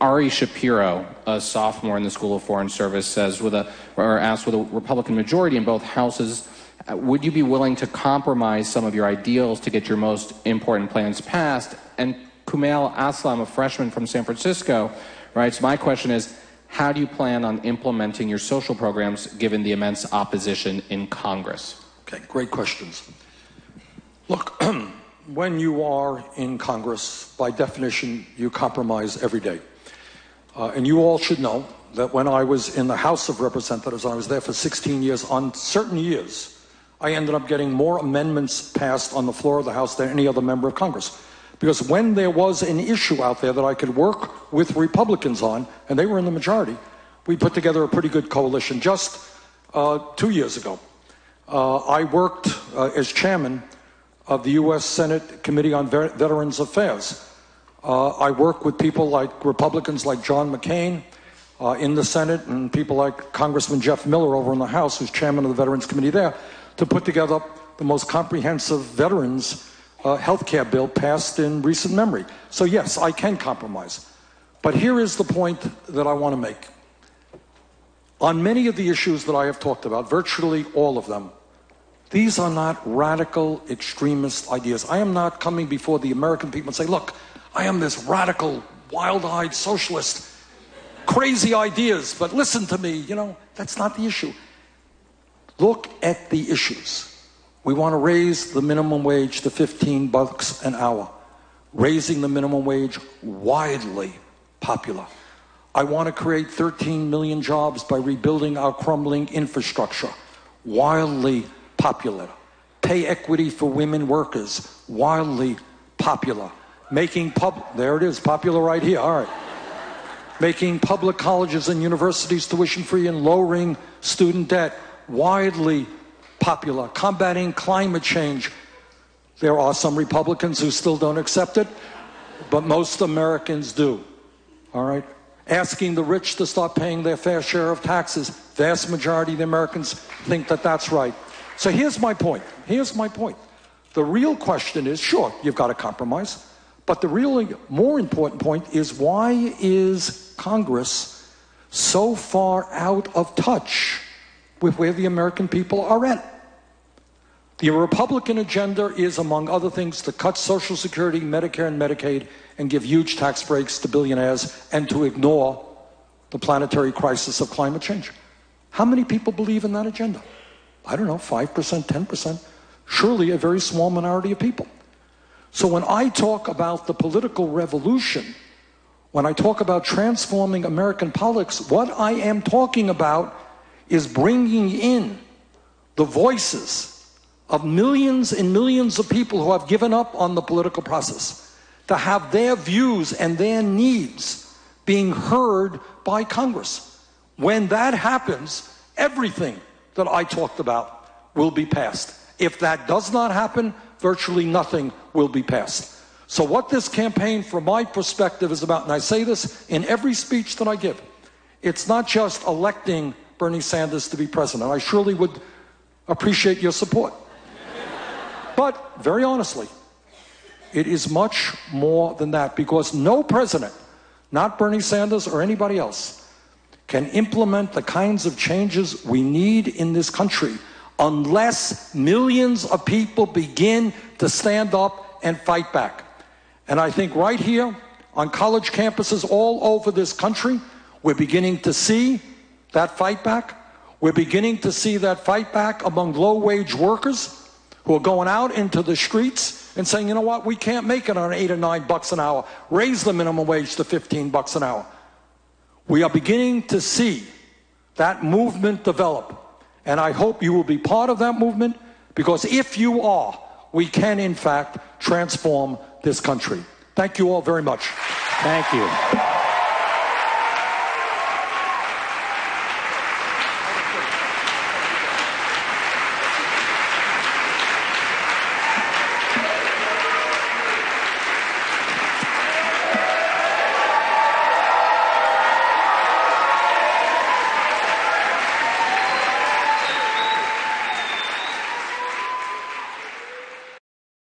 Ari Shapiro, a sophomore in the School of Foreign Service, asked with a Republican majority in both houses, would you be willing to compromise some of your ideals to get your most important plans passed? And Kumail Aslam, a freshman from San Francisco, writes, my question is, how do you plan on implementing your social programs given the immense opposition in Congress? Okay, great questions. Look, when you are in Congress, by definition, you compromise every day. And you all should know that when I was in the House of Representatives, I was there for 16 years, on certain years, I ended up getting more amendments passed on the floor of the House than any other member of Congress. Because when there was an issue out there that I could work with Republicans on, and they were in the majority, we put together a pretty good coalition. Just 2 years ago, I worked as chairman of the U.S. Senate Committee on Veterans Affairs. I work with people like Republicans like John McCain in the Senate, and people like Congressman Jeff Miller over in the House, who's chairman of the Veterans Committee there, to put together the most comprehensive veterans health care bill passed in recent memory. So yes, I can compromise. But here is the point that I want to make. On many of the issues that I have talked about, virtually all of them, these are not radical extremist ideas. I am not coming before the American people and say, look, I am this radical, wild-eyed socialist, crazy ideas, but listen to me. You know, that's not the issue. Look at the issues. We want to raise the minimum wage to $15 an hour. Raising the minimum wage, widely popular. I want to create 13 million jobs by rebuilding our crumbling infrastructure. Wildly popular. Pay equity for women workers. Wildly popular. There it is, popular right here, all right. Making public colleges and universities tuition free and lowering student debt. Widely popular. Combating climate change. There are some Republicans who still don't accept it, but most Americans do, all right? Asking the rich to stop paying their fair share of taxes. Vast majority of the Americans think that that's right. So here's my point. Here's my point. The real question is, sure, you've got to compromise, but the really more important point is, why is Congress so far out of touch with where the American people are at? The Republican agenda is, among other things, to cut Social Security, Medicare, and Medicaid, and give huge tax breaks to billionaires, and to ignore the planetary crisis of climate change. How many people believe in that agenda? I don't know, 5%, 10%. Surely a very small minority of people. So when I talk about the political revolution, when I talk about transforming American politics, what I am talking about is bringing in the voices of millions and millions of people who have given up on the political process, to have their views and their needs being heard by Congress. When that happens, everything that I talked about will be passed. If that does not happen, virtually nothing will be passed. So what this campaign, from my perspective, is about, and I say this in every speech that I give, it's not just electing Bernie Sanders to be president. I surely would appreciate your support. But, very honestly, it is much more than that, because no president, not Bernie Sanders or anybody else, can implement the kinds of changes we need in this country unless millions of people begin to stand up and fight back. And I think right here on college campuses all over this country, we're beginning to see that fight back. We're beginning to see that fight back among low-wage workers who are going out into the streets and saying, you know what, we can't make it on $8 or $9 an hour. Raise the minimum wage to $15 an hour. We are beginning to see that movement develop. And I hope you will be part of that movement, because if you are, we can in fact transform this country. Thank you all very much. Thank you.